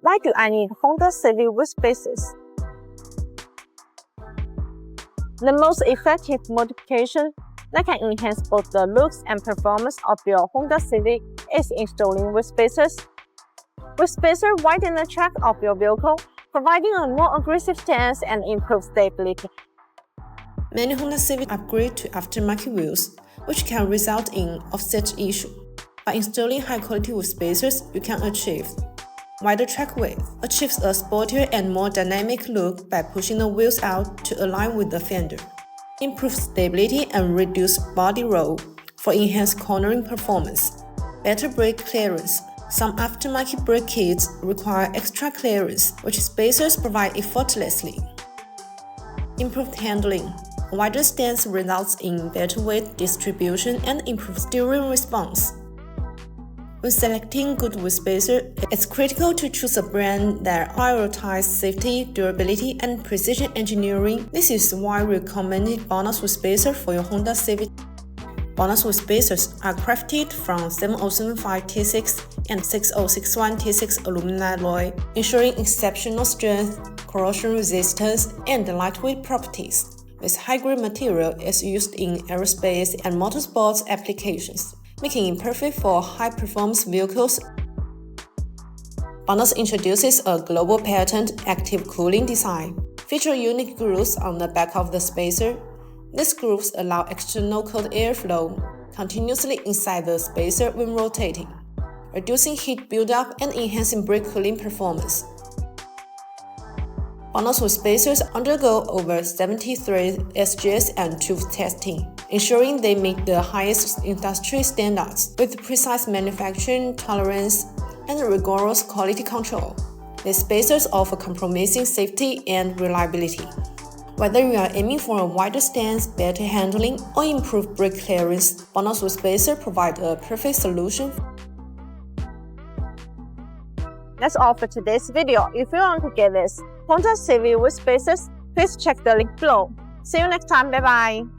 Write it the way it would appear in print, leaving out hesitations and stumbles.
Why do I need Honda Civic Wheel Spacers? The most effective modification that can enhance both the looks and performance of your Honda Civic is installing wheel spacers. Wheel spacers widen the track of your vehicle, providing a more aggressive stance and improved stability. Many Honda Civic upgrade to aftermarket wheels, which can result in offset issue. By installing high-quality wheel spacers, you can achieve wider track width, achieves a sportier and more dynamic look by pushing the wheels out to align with the fender, improve stability and reduce body roll for enhanced cornering performance, better brake clearance. Some aftermarket brake kits require extra clearance, which spacers provide effortlessly. Improved handling. A wider stance results in better weight distribution and improved steering response. When selecting good wheel spacer, it's critical to choose a brand that prioritizes safety, durability, and precision engineering. This is why we recommended BONOSS wheel spacer for your Honda Civic. BONOSS wheel spacers are crafted from 7075 T6 and 6061 T6 aluminum alloy, ensuring exceptional strength, corrosion resistance, and lightweight properties. This high-grade material is used in aerospace and motorsports applications, making it perfect for high-performance vehicles. BONOSS introduces a global patent active cooling design, featuring unique grooves on the back of the spacer. These grooves allow external cold airflow continuously inside the spacer when rotating, reducing heat buildup and enhancing brake cooling performance. BONOSS wheel spacers undergo over 73 SGS and TÜV testing, ensuring they meet the highest industry standards with precise manufacturing tolerance and rigorous quality control. These spacers offer compromising safety and reliability. Whether you are aiming for a wider stance, better handling, or improved brake clearance, BONOSS wheel spacer provide a perfect solution. That's all for today's video. If you want to get this Honda Civic Wheel Spacers, please check the link below. See you next time. Bye bye.